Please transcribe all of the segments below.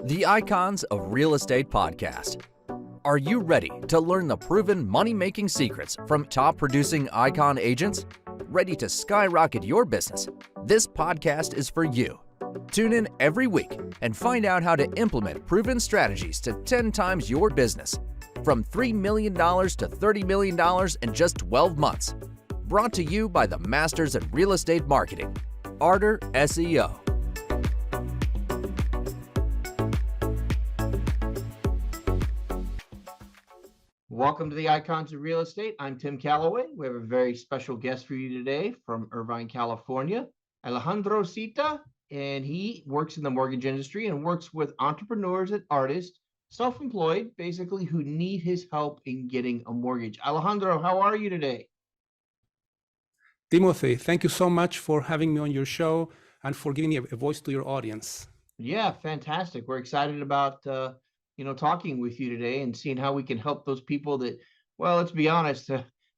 The Icons of Real Estate Podcast. Are you ready to learn the proven money-making secrets from top-producing icon agents? Ready to skyrocket your business? This podcast is for you. Tune in every week and find out how to implement proven strategies to 10 times your business. From $3 million to $30 million in just 12 months. Brought to you by the Masters in Real Estate Marketing, Ardor SEO. Welcome to the Icons of Real Estate. I'm Tim Calloway. We have a very special guest for you today from Irvine, California, Alejandro Szita, and he works in the mortgage industry and works with entrepreneurs and artists, self-employed, basically, who need his help in getting a mortgage. Alejandro, how are you today? Timothy, thank you so much for having me on your show and for giving me a voice to your audience. Yeah, fantastic. We're excited about talking with you today and seeing how we can help those people that, well, let's be honest,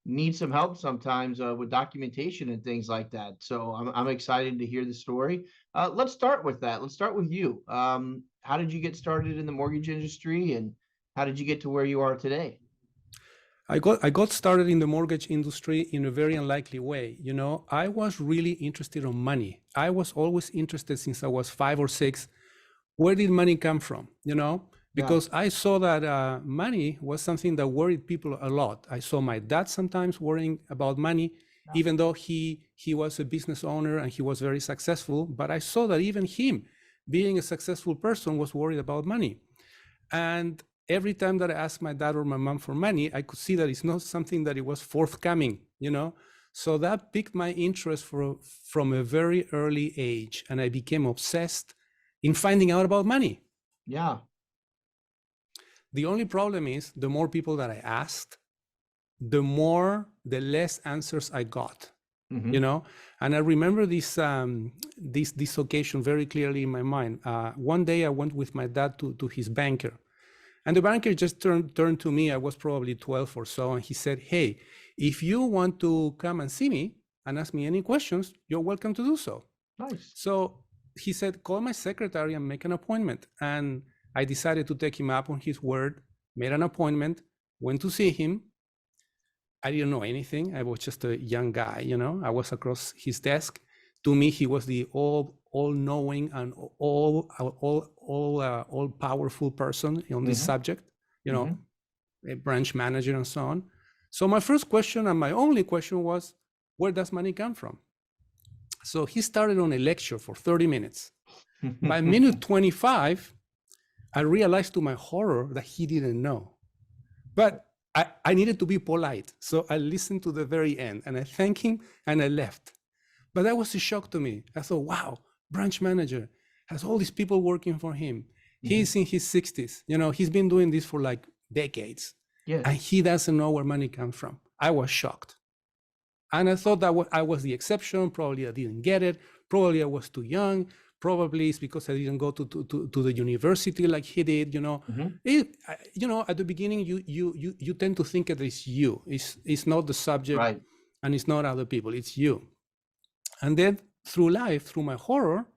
need some help sometimes with documentation and things like that. So I'm excited to hear the story. Let's start with that. Let's start with you. How did you get started in the mortgage industry, and how did you get to where you are today? I got started in the mortgage industry in a very unlikely way. You know, I was really interested in money. I was always interested since I was 5 or 6. Where did money come from? You know, because I saw that money was something that worried people a lot. I saw my dad sometimes worrying about money, even though he was a business owner and he was very successful. But I saw that even him, being a successful person, was worried about money. And every time that I asked my dad or my mom for money, I could see that it's not something that it was forthcoming, you know? So that piqued my interest from a very early age. And I became obsessed in finding out about money. Yeah. The only problem is the more people that I asked, the less answers I got, you know? And I remember this occasion very clearly in my mind. One day I went with my dad to his banker. And the banker just turned to me. I was probably 12 or so. And he said, hey, if you want to come and see me and ask me any questions, you're welcome to do so. Nice. So he said, call my secretary and make an appointment. And I decided to take him up on his word, made an appointment, went to see him. I didn't know anything. I was just a young guy, you know. I was across his desk. To me, he was the all-knowing and all-powerful person on this subject, you know, a branch manager and so on. So my first question and my only question was, where does money come from? So he started on a lecture for 30 minutes. By minute 25, I realized to my horror that he didn't know. But I needed to be polite. So I listened to the very end and I thanked him and I left. But that was a shock to me. I thought, wow, branch manager has all these people working for him. He's in his 60s. You know, he's been doing this for like decades. Yeah. And he doesn't know where money comes from. I was shocked. And I thought that I was the exception. Probably I didn't get it. Probably I was too young. Probably it's because I didn't go to the university like he did, you know. You know, at the beginning, you tend to think that it's you. It's not the subject, right, and it's not other people. It's you. And then through life, through my horror,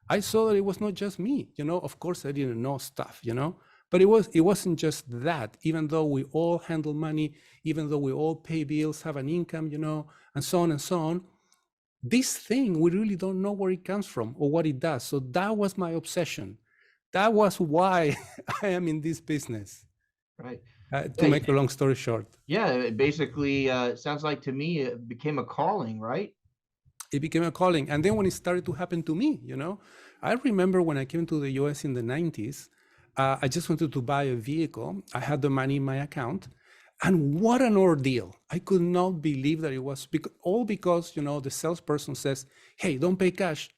I saw that it was not just me. You know, of course, I didn't know stuff, you know, but it wasn't just that. Even though we all handle money, even though we all pay bills, have an income, you know, and so on and so on, this thing, we really don't know where it comes from or what it does. So that was my obsession. That was why I am in this business. Right. To make a long story short. Yeah, it basically sounds like to me it became a calling, right? It became a calling. And then when it started to happen to me, you know, I remember when I came to the US in the 90s, I just wanted to buy a vehicle. I had the money in my account. And what an ordeal. I could not believe that it was all because, you know, the salesperson says, hey, don't pay cash,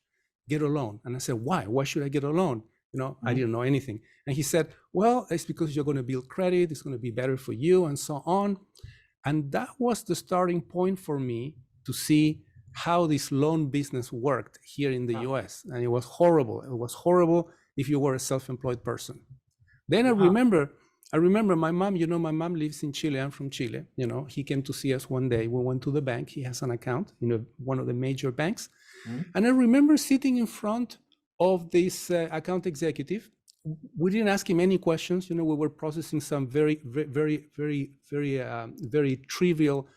get a loan. And I said, why? Why should I get a loan? You know, I didn't know anything. And he said, well, it's because you're going to build credit. It's going to be better for you and so on. And that was the starting point for me to see how this loan business worked here in the US. And it was horrible. It was horrible if you were a self-employed person. Then I remember my mom, you know, my mom lives in Chile. I'm from Chile. You know, he came to see us one day. We went to the bank. He has an account in one of the major banks. And I remember sitting in front of this account executive we didn't ask him any questions. You know, we were processing some very trivial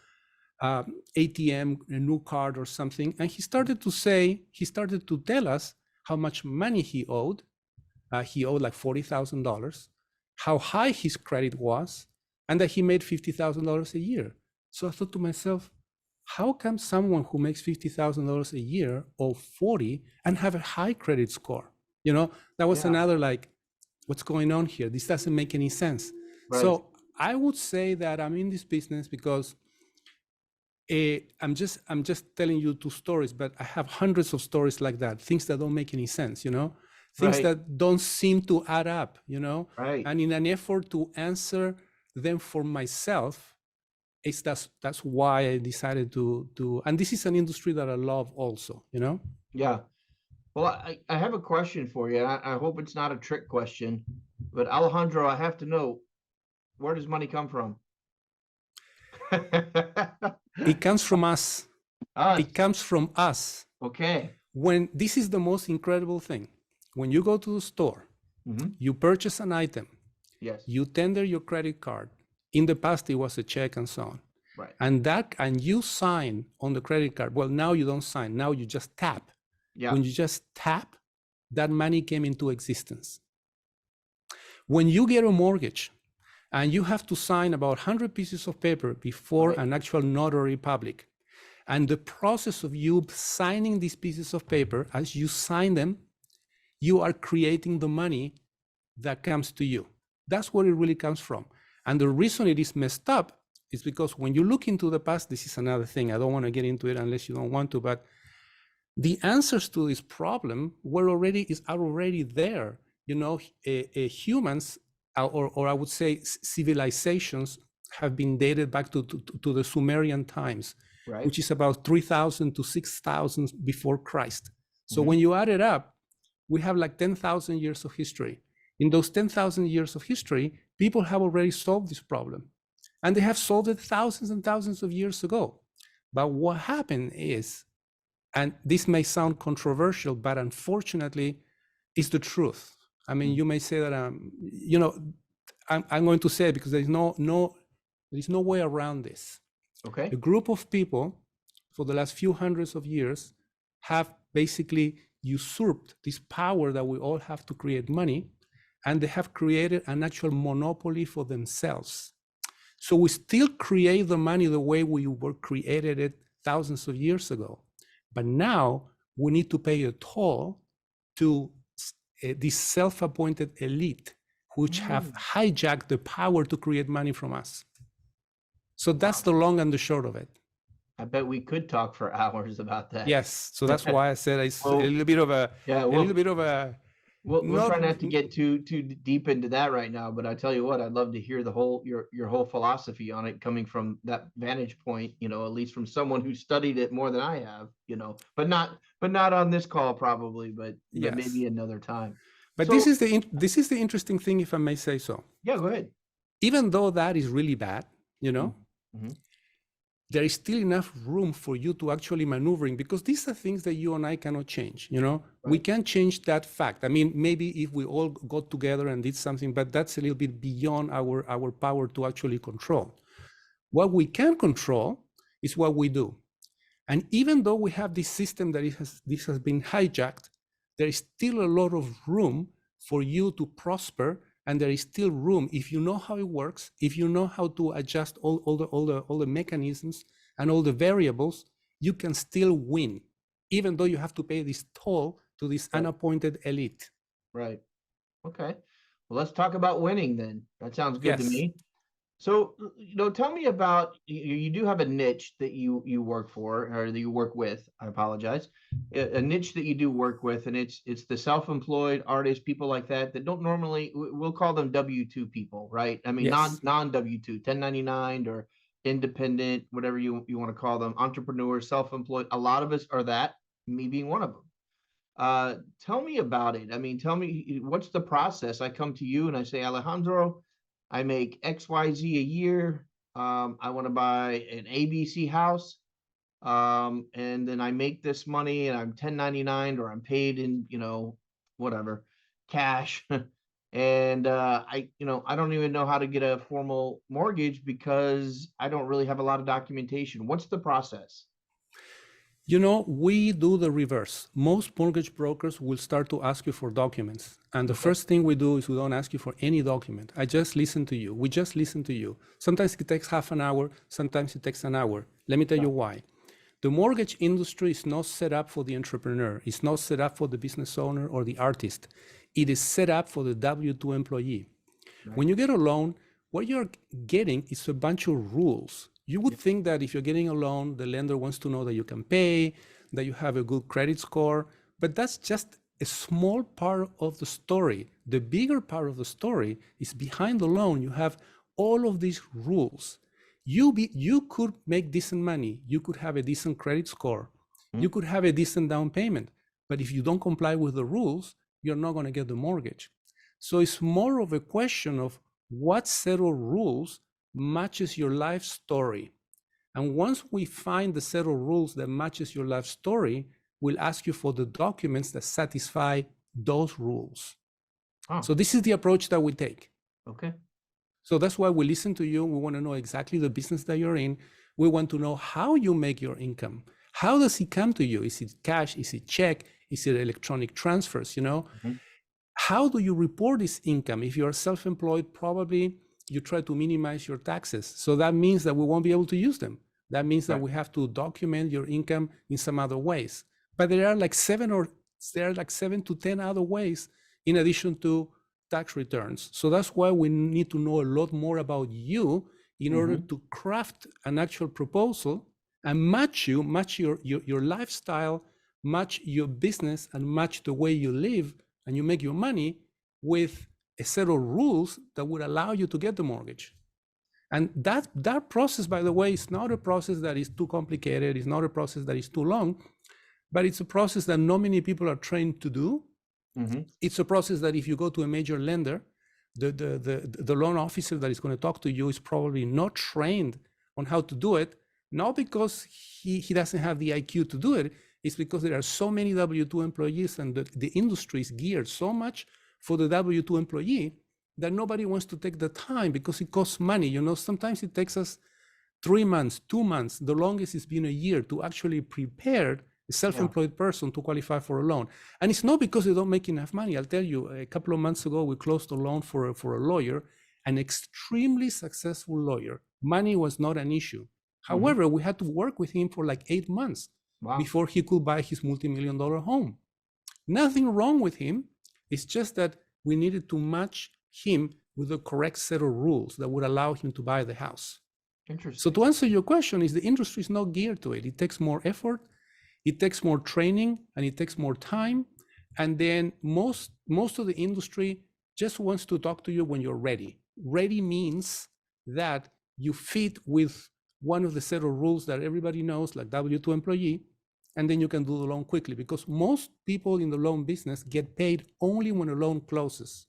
ATM, a new card or something, and he started to tell us how much money he owed. He owed like $40,000, how high his credit was, and that he made $50,000 a year. So I thought to myself, how come someone who makes $50,000 a year owe 40 and have a high credit score? You know, that was another like, what's going on here? This doesn't make any sense. Right. So I would say that I'm in this business because I'm just telling you two stories, but I have hundreds of stories like that, things that don't make any sense, you know, things right. that don't seem to add up, you know, right. And in an effort to answer them for myself, that's why I decided to, and this is an industry that I love also, you know? Yeah. Well, I have a question for you. I hope it's not a trick question, but Alejandro, I have to know, where does money come from? It comes from us. It comes from us. Okay. When this is the most incredible thing, when you go to the store, you purchase an item, yes, you tender your credit card. In the past, it was a check and so on. Right. And you sign on the credit card. Well, now you don't sign. Now you just tap. Yeah. When you just tap, that money came into existence. When you get a mortgage and you have to sign about 100 pieces of paper before an actual notary public, and the process of you signing these pieces of paper, as you sign them, you are creating the money that comes to you. That's where it really comes from. And the reason it is messed up is because when you look into the past, this is another thing. I don't want to get into it unless you don't want to, but the answers to this problem are already there. You know, humans, or I would say civilizations, have been dated back to the Sumerian times, right, which is about 3,000 to 6,000 before Christ. So when you add it up, we have like 10,000 years of history. In those 10,000 years of history, people have already solved this problem, and they have solved it thousands and thousands of years ago. But what happened is, and this may sound controversial, but unfortunately, it's the truth. I mean, you may say that, you know, I'm going to say it because there's no way around this. Okay. A group of people for the last few hundreds of years have basically usurped this power that we all have to create money, and they have created an actual monopoly for themselves. So we still create the money the way we were created it thousands of years ago. But now we need to pay a toll to this self-appointed elite, which have hijacked the power to create money from us. So that's the long and the short of it. I bet we could talk for hours about that. Yes, so that's why I said it's a little bit of a. We'll try not to get too deep into that right now, but I tell you what, I'd love to hear your whole philosophy on it coming from that vantage point, you know, at least from someone who studied it more than I have, you know, but not on this call probably, but yes, maybe another time. But so, this is the interesting thing, if I may say so. Yeah, go ahead. Even though that is really bad, you know, there is still enough room for you to actually maneuvering, because these are things that you and I cannot change, you know. Right. We can't change that fact. I mean, maybe if we all got together and did something, but that's a little bit beyond our power to actually control. What we can control is what we do. And even though we have this system that this has been hijacked, there is still a lot of room for you to prosper. And there is still room, if you know how it works, if you know how to adjust all the mechanisms and all the variables, you can still win, even though you have to pay this toll to this unappointed elite. Right. Okay. Well, let's talk about winning then. That sounds good to me. So, you know, tell me about, you do have a niche that you work for, or that you work with, I apologize, a niche that you do work with, and it's the self-employed artists, people like that don't normally, we'll call them W-2 people, right? I mean, yes, non-W-2, 1099 or independent, whatever you want to call them, entrepreneurs, self-employed. A lot of us are that, me being one of them. Tell me about it. I mean, tell me, what's the process? I come to you and I say, Alejandro, I make XYZ a year. I want to buy an ABC house. And then I make this money and I'm 1099 or I'm paid in, you know, whatever, cash. And I don't even know how to get a formal mortgage because I don't really have a lot of documentation. What's the process? We do the reverse. Most mortgage brokers will start to ask you for documents. And the first thing we do is we don't ask you for any document. I just listen to you. We just listen to you. Sometimes it takes half an hour. Sometimes it takes an hour. Let me tell you why. The mortgage industry is not set up for the entrepreneur. It's not set up for the business owner or the artist. It is set up for the W-2 employee. Right. When you get a loan, what you're getting is a bunch of rules. You would think that if you're getting a loan, the lender wants to know that you can pay, that you have a good credit score, but that's just a small part of the story. The bigger part of the story is behind the loan. You have all of these rules. You could make decent money. You could have a decent credit score. You could have a decent down payment. But if you don't comply with the rules, you're not going to get the mortgage. So it's more of a question of what set of rules matches your life story. And once we find the set of rules that matches your life story, we'll ask you for the documents that satisfy those rules. So this is the approach that we take. Okay. So that's why we listen to you. We want to know exactly the business that you're in. We want to know how you make your income. How does it come to you? Is it cash? Is it check? Is it electronic transfers? How do you report this income? If you're self-employed, probably you try to minimize your taxes. So that means that we won't be able to use them. That means that we have to document your income in some other ways. But there are like 7 to 10 other ways in addition to tax returns. So that's why we need to know a lot more about you in order to craft an actual proposal and match your lifestyle, match your business, and match the way you live and you make your money with a set of rules that would allow you to get the mortgage. And that process, by the way, is not a process that is too complicated. It's not a process that is too long, but it's a process that not many people are trained to do. It's a process that if you go to a major lender, the loan officer that is going to talk to you is probably not trained on how to do it, not because he doesn't have the IQ to do it. It's because there are so many W-2 employees and the industry is geared so much for the W-2 employee that nobody wants to take the time because it costs money. Sometimes it takes us 3 months, 2 months. The longest it's been a year to actually prepare a self-employed person to qualify for a loan. And it's not because they don't make enough money. I'll tell you, a couple of months ago, we closed a loan for a lawyer, an extremely successful lawyer. Money was not an issue. However, we had to work with him for like 8 months before he could buy his multi-million-dollar home. Nothing wrong with him. It's just that we needed to match him with the correct set of rules that would allow him to buy the house. Interesting. So to answer your question, is the industry is not geared to it. It takes more effort, it takes more training, and it takes more time. And then most of the industry just wants to talk to you when you're ready. Ready means that you fit with one of the set of rules that everybody knows, like W-2 employee, and then you can do the loan quickly, because most people in the loan business get paid only when a loan closes.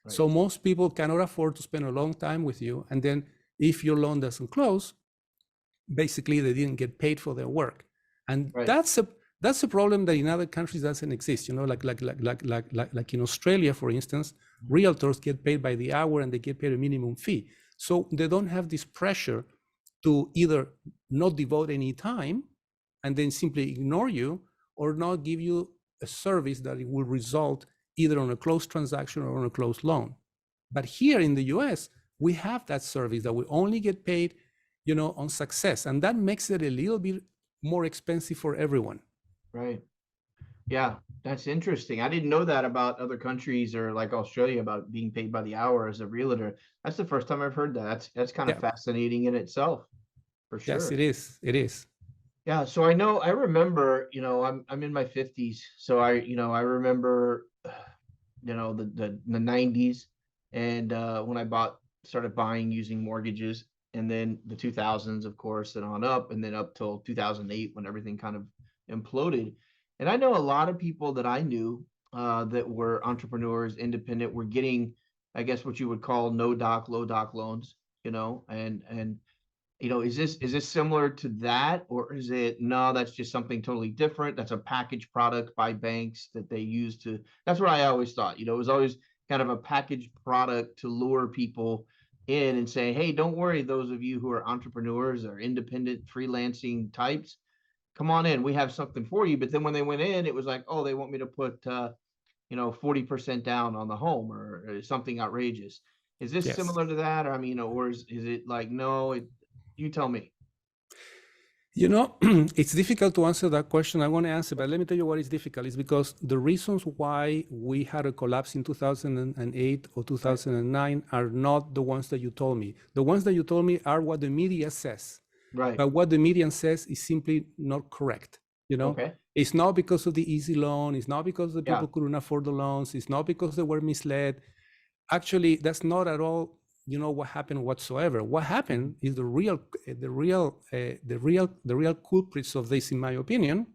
Right. So most people cannot afford to spend a long time with you, and then if your loan doesn't close, basically they didn't get paid for their work. And that's a problem that in other countries doesn't exist. Like in Australia, for instance, realtors get paid by the hour and they get paid a minimum fee. So they don't have this pressure to either not devote any time and then simply ignore you, or not give you a service that it will result either on a closed transaction or on a closed loan. But here in the US, we have that service that we only get paid, on success. And that makes it a little bit more expensive for everyone. Right. Yeah, that's interesting. I didn't know that about other countries or like Australia about being paid by the hour as a realtor. That's the first time I've heard that. That's kind of fascinating in itself, for sure. Yes, it is. It is. Yeah. So I remember, I'm in my 50s. So I remember, the 90s and when I started buying using mortgages, and then the 2000s, of course, and on up, and then up till 2008 when everything kind of imploded. And I know a lot of people that I knew that were entrepreneurs, independent, were getting, I guess, what you would call no doc, low doc loans, and is this similar to that, or is it, no, that's just something totally different? That's a package product by banks that they use to, that's what I always thought, it was always, kind of a packaged product to lure people in and say, hey, don't worry, those of you who are entrepreneurs or independent freelancing types, come on in, we have something for you. But then when they went in, it was like, oh, they want me to put 40% down on the home, or something outrageous. Is this Yes. similar to that? Or, I mean, or is it like, no, you tell me. You know, it's difficult to answer that question. I want to answer, but let me tell you what is difficult. Is because the reasons why we had a collapse in 2008 or 2009 are not the ones that you told me. The ones that you told me are what the media says. Right. But what the media says is simply not correct. You know, Okay. it's not because of the easy loan. It's not because the people Yeah. couldn't afford the loans. It's not because they were misled. Actually, that's not at all, you know, what happened whatsoever. What happened is the real culprits of this, in my opinion,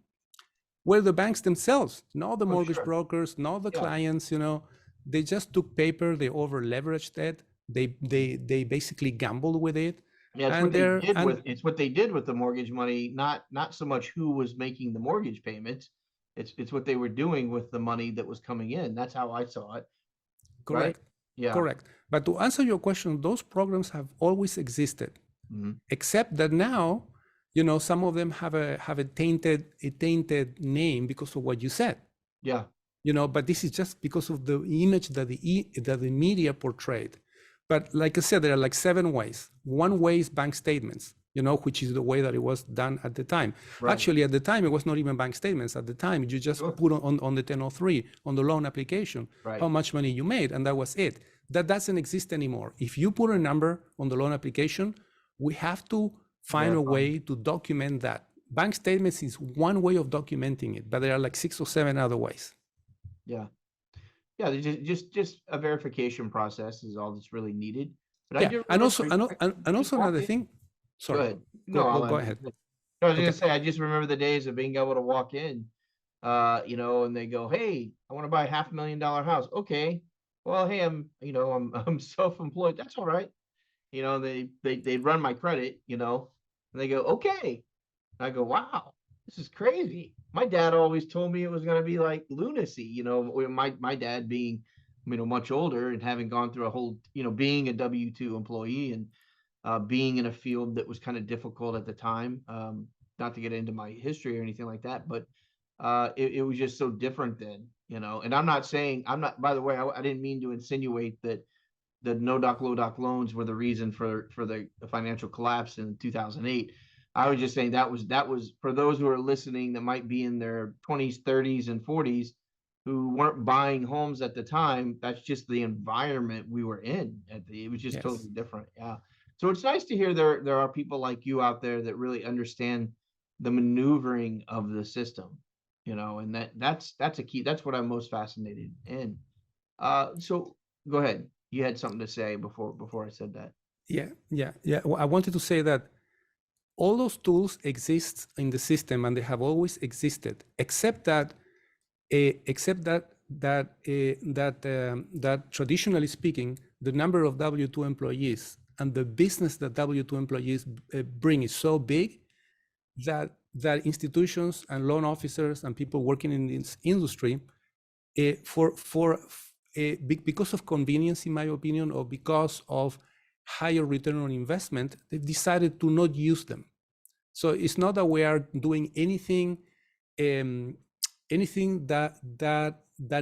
were the banks themselves, not the Oh, mortgage sure. brokers, not the Yeah. clients. You know, they just took paper, they over leveraged it, they basically gambled with it, Yeah, it's what and they they're did and with it's what they did with the mortgage money, not so much who was making the mortgage payments. It's what they were doing with the money that was coming in. That's how I saw it. Right? correct, Yeah. correct. But to answer your question, those programs have always existed, Mhm. except that now, you know, some of them have a tainted name because of what you said. Yeah. You know, but this is just because of the image that the media portrayed. But like I said, there are like 7 ways. One way is bank statements, you know, which is the way that it was done at the time. Right. Actually, at the time, it was not even bank statements. At the time, you just Sure. put on the 1003, on the loan application, Right. how much money you made, and that was it. That doesn't exist anymore. If you put a number on the loan application, we have to find a Verify. way to document that. Bank statements is one way of documenting it, but there are like 6 or 7 other ways. Yeah. Yeah, there's just a verification process is all that's really needed. But I Yeah, do and also remember and just also another walking. thing. Go Sorry, ahead. No, go ahead. no, I was gonna Okay. say, I just remember the days of being able to walk in, and they go, "Hey, I want to buy a $500,000 house." Okay. Well, hey, I'm I'm self-employed. That's all right. They run my credit, and they go, "Okay." I go, "Wow, this is crazy." My dad always told me it was gonna be like lunacy, my dad being, much older and having gone through a whole, being a W-2 employee and being in a field that was kind of difficult at the time. Not to get into my history or anything like that, but it was just so different then, And by the way, I didn't mean to insinuate that the no doc, low doc loans were the reason for the financial collapse in 2008. I was just saying that was for those who are listening that might be in their 20s, 30s, and 40s who weren't buying homes at the time. That's just the environment we were in. It was just Yes. totally different. Yeah. So it's nice to hear there are people like you out there that really understand the maneuvering of the system, and that's a key. That's what I'm most fascinated in. So go ahead. You had something to say before I said that. Yeah. Well, I wanted to say that all those tools exist in the system, and they have always existed, except that traditionally speaking, the number of W-2 employees and the business that W-2 employees bring is so big that institutions and loan officers and people working in this industry, because of convenience, in my opinion, or because of higher return on investment, they've decided to not use them. So it's not that we are doing anything that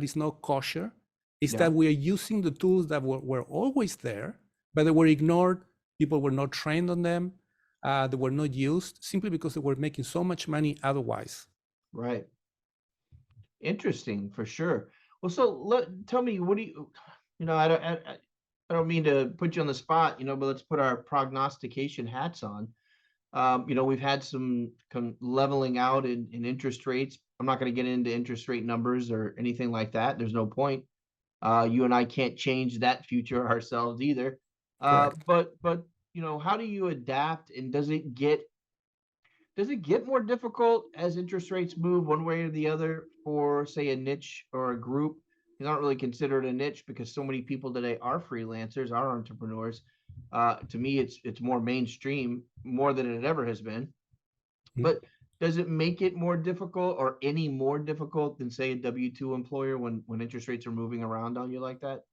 is not kosher. It's that we are using the tools that were always there, but they were ignored. People were not trained on them. They were not used simply because they were making so much money otherwise. Right. Interesting for sure. Well, so tell me, what do I don't mean to put you on the spot, but let's put our prognostication hats on. We've had some leveling out in interest rates. I'm not going to get into interest rate numbers or anything like that. There's no point. You and I can't change that future ourselves either. Correct. But how do you adapt, and does it get more difficult as interest rates move one way or the other for, say, a niche or a group? I don't really consider it a niche because so many people today are freelancers, are entrepreneurs. To me, it's more mainstream, more than it ever has been. But does it make it more difficult, or any more difficult than, say, a W-2 employer when interest rates are moving around on you like that?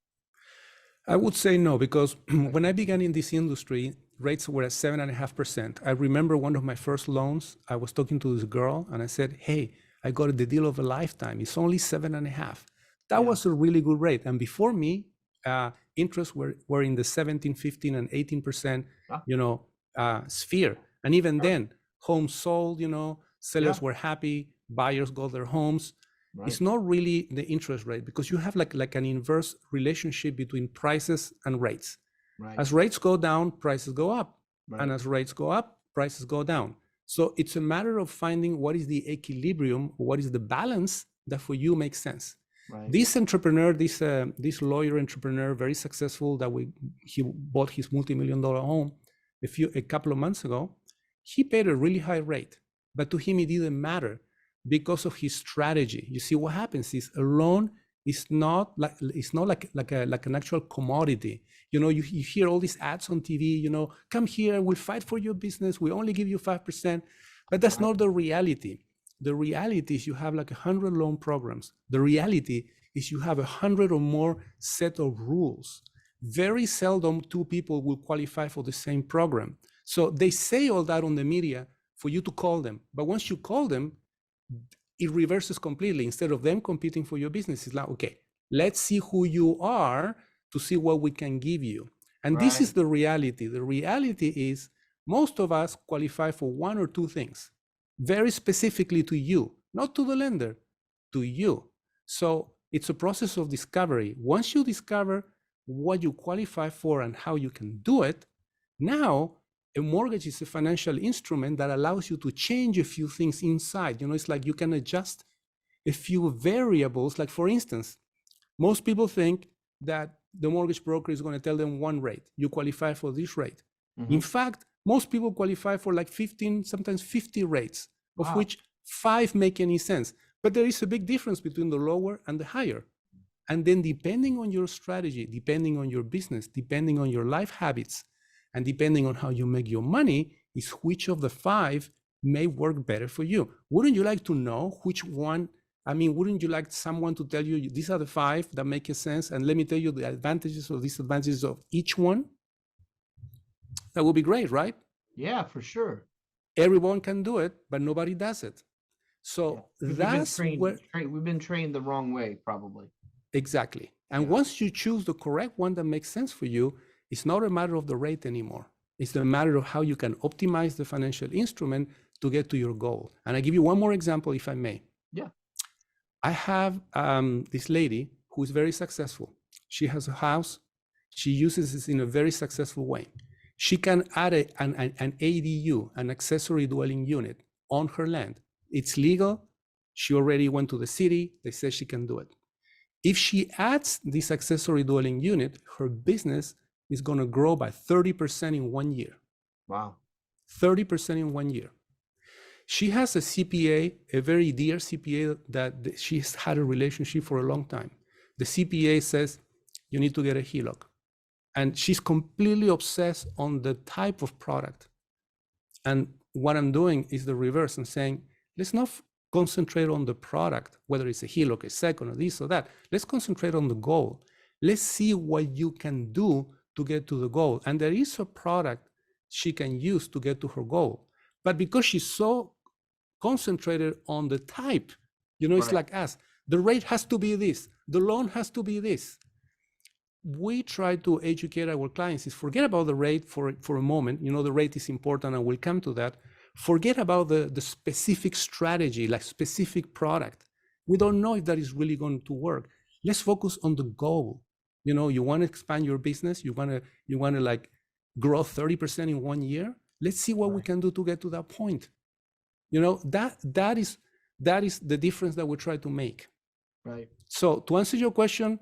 I would say no, because when I began in this industry, rates were at 7.5%. I remember one of my first loans, I was talking to this girl and I said, hey, I got the deal of a lifetime. It's only 7.5. That was a really good rate. And before me, interests were in the 17, 15, and 18%, sphere. And even then, homes sold, sellers were happy, buyers got their homes. Right. It's not really the interest rate, because you have like an inverse relationship between prices and rates. Right. As rates go down, prices go up. Right. And as rates go up, prices go down. So it's a matter of finding what is the equilibrium, what is the balance that for you makes sense. Right. This entrepreneur, this lawyer entrepreneur, very successful, he bought his multi-million-dollar home a couple of months ago. He paid a really high rate, but to him it didn't matter because of his strategy. You see, what happens is a loan is not like an actual commodity. You hear all these ads on TV. Come here, we'll fight for your business. We only give you 5%, but that's not the reality. The reality is you have like 100 loan programs. The reality is you have 100 or more set of rules. Very seldom two people will qualify for the same program. So they say all that on the media for you to call them. But once you call them, it reverses completely. Instead of them competing for your business, it's like, okay, let's see who you are to see what we can give you. And this is the reality. The reality is most of us qualify for one or two things, very specifically to you, not to the lender, to you. So it's a process of discovery. Once you discover what you qualify for and how you can do it, now a mortgage is a financial instrument that allows you to change a few things inside. It's like you can adjust a few variables. Like, for instance, most people think that the mortgage broker is going to tell them one rate. You qualify for this rate. Mm-hmm. In fact, most people qualify for like 15, sometimes 50 rates, of which 5 make any sense. But there is a big difference between the lower and the higher. And then depending on your strategy, depending on your business, depending on your life habits, and depending on how you make your money, is which of the 5 may work better for you. Wouldn't you like to know which one? I mean, wouldn't you like someone to tell you, these are the 5 that make sense, and let me tell you the advantages or disadvantages of each one? That would be great, right? Yeah, for sure. Everyone can do it, but nobody does it. So that's where we've been trained the wrong way, probably. Exactly. And once you choose the correct one that makes sense for you, it's not a matter of the rate anymore. It's a matter of how you can optimize the financial instrument to get to your goal. And I give you one more example, if I may. Yeah. I have this lady who is very successful. She has a house. She uses this in a very successful way. She can add an ADU, an accessory dwelling unit, on her land. It's legal. She already went to the city. They say she can do it. If she adds this accessory dwelling unit, her business is going to grow by 30% in 1 year. Wow. 30% in 1 year. She has a CPA, a very dear CPA that she's had a relationship for a long time. The CPA says, you need to get a HELOC. And she's completely obsessed on the type of product. And what I'm doing is the reverse. I'm saying, let's not concentrate on the product, whether it's a HELOC, a second, or this or that. Let's concentrate on the goal. Let's see what you can do to get to the goal. And there is a product she can use to get to her goal. But because she's so concentrated on the type, it's like us. The rate has to be this. The loan has to be this. We try to educate our clients is forget about the rate for a moment. The rate is important and we'll come to that. Forget about the specific strategy, like specific product. We don't know if that is really going to work. Let's focus on the goal. You want to expand your business. You want to like grow 30% in 1 year. Let's see what we can do to get to that point. That is the difference that we try to make. Right. So to answer your question,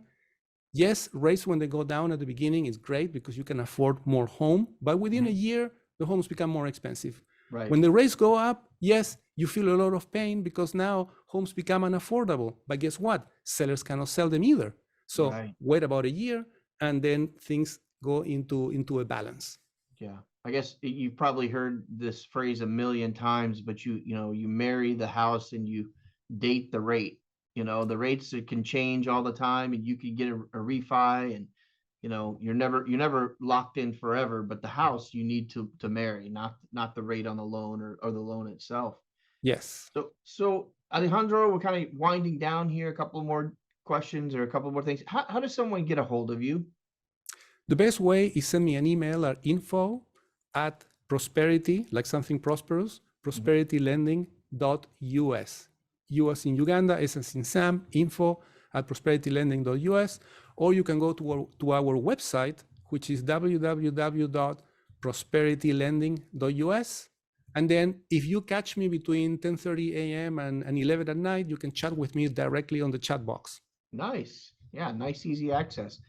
yes, rates when they go down at the beginning is great because you can afford more home, but within a year, the homes become more expensive. Right. When the rates go up, yes, you feel a lot of pain because now homes become unaffordable. But guess what? Sellers cannot sell them either. So wait about a year and then things go into a balance. Yeah. I guess you've probably heard this phrase a million times, but you marry the house and you date the rate. The rates can change all the time and you can get a refi and you're never locked in forever, but the house you need to marry, not the rate on the loan or the loan itself. Yes. So Alejandro, we're kind of winding down here. A couple more questions or a couple more things. How does someone get a hold of you? The best way is send me an email at info@prosperity, like something prosperous, prosperitylending.us. US in Uganda, S as in Sam, info@prosperitylending.us, or you can go to our website, which is www.prosperitylending.us. And then if you catch me between 10:30 a.m. and 11 at night, you can chat with me directly on the chat box. Nice. Yeah, nice, easy access.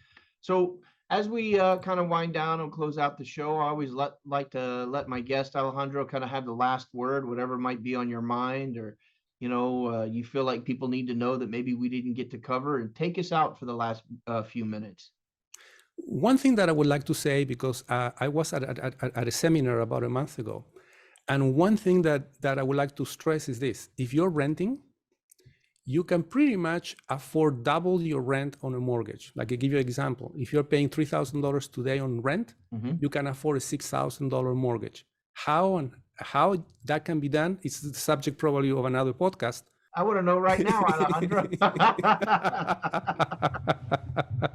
So as we kind of wind down and close out the show, I always like to let my guest Alejandro kind of have the last word, whatever might be on your mind, or you feel like people need to know that maybe we didn't get to cover, and take us out for the last few minutes. One thing that I would like to say, because I was at a seminar about a month ago, and one thing that I would like to stress is this: if you're renting, you can pretty much afford double your rent on a mortgage. Like I give you an example. If you're paying $3,000 today on rent, you can afford a $6,000 mortgage. How that can be done is the subject probably of another podcast. I want to know right now, Alejandro.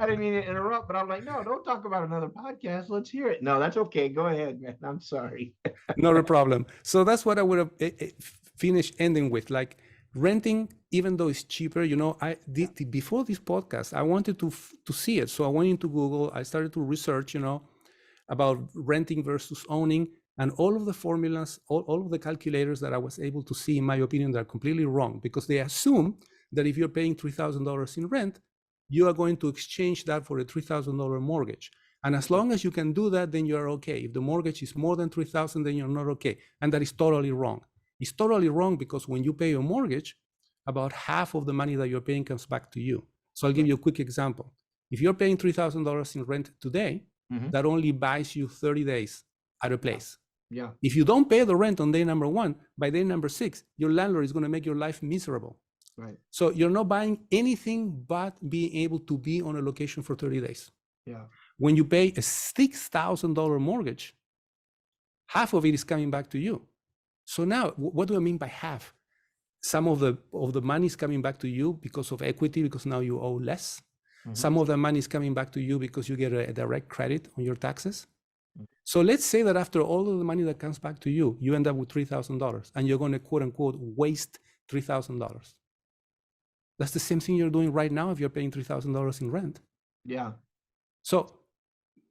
I didn't mean to interrupt, but I'm like, no, don't talk about another podcast. Let's hear it. No, that's okay. Go ahead, man. I'm sorry. Not a problem. So that's what I would have finished ending with. Like, renting, even though it's cheaper, before this podcast, I wanted to see it. So I went into Google, I started to research, about renting versus owning, and all of the formulas, all of the calculators that I was able to see, in my opinion, they're completely wrong, because they assume that if you're paying $3,000 in rent, you are going to exchange that for a $3,000 mortgage. And as long as you can do that, then you're okay. If the mortgage is more than $3,000, then you're not okay. And that is totally wrong. It's totally wrong, because when you pay a mortgage, about half of the money that you're paying comes back to you. So I'll give you a quick example. If you're paying $3,000 in rent today, that only buys you 30 days at a place. Yeah. If you don't pay the rent on day number 1, by day number 6, your landlord is going to make your life miserable. Right. So you're not buying anything but being able to be on a location for 30 days. Yeah. When you pay a $6,000 mortgage, half of it is coming back to you. So now, what do I mean by half? Some of the money is coming back to you because of equity, because now you owe less. Some of the money is coming back to you because you get a direct credit on your taxes. So let's say that after all of the money that comes back to you, you end up with $3,000, and you're going to, quote unquote, waste $3,000. That's the same thing you're doing right now if you're paying $3,000 in rent. Yeah. So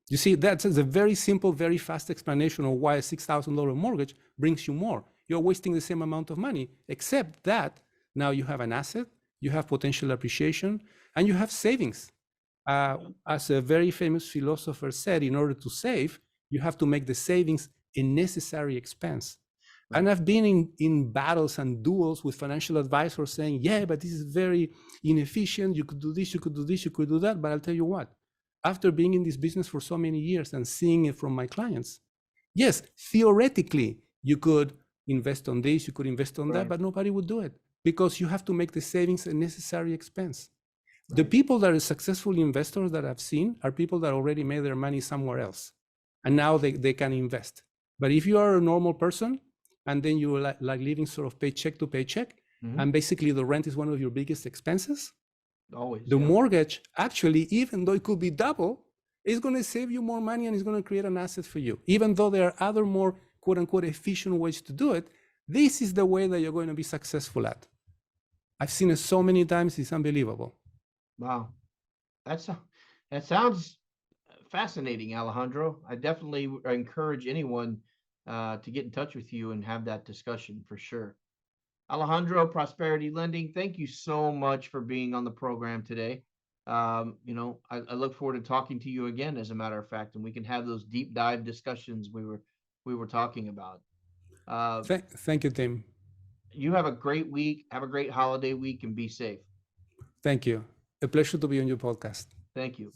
you see, that's a very simple, very fast explanation of why a $6,000 mortgage brings you more. You're wasting the same amount of money, except that now you have an asset, you have potential appreciation, and you have savings. As a very famous philosopher said, in order to save, you have to make the savings a necessary expense. Right. And I've been in battles and duels with financial advisors saying, yeah, but this is very inefficient. You could do this, you could do this, you could do that. But I'll tell you what, after being in this business for so many years and seeing it from my clients, yes, theoretically, you could invest on this, you could invest on that, but nobody would do it, because you have to make the savings a necessary expense. Right. The people that are successful investors that I've seen are people that already made their money somewhere else, and now they can invest. But if you are a normal person, and then you're like living sort of paycheck to paycheck, and basically the rent is one of your biggest expenses, always, the mortgage, actually, even though it could be double, is going to save you more money and is going to create an asset for you. Even though there are other more, quote unquote, efficient ways to do it, this is the way that you're going to be successful at. I've seen it so many times, it's unbelievable. Wow. That sounds fascinating, Alejandro. I definitely encourage anyone to get in touch with you and have that discussion for sure. Alejandro, Prosperity Lending, thank you so much for being on the program today. I look forward to talking to you again, as a matter of fact, and we can have those deep dive discussions we were talking about. Thank you, Tim. You have a great week. Have a great holiday week, and be safe. Thank you. A pleasure to be on your podcast. Thank you.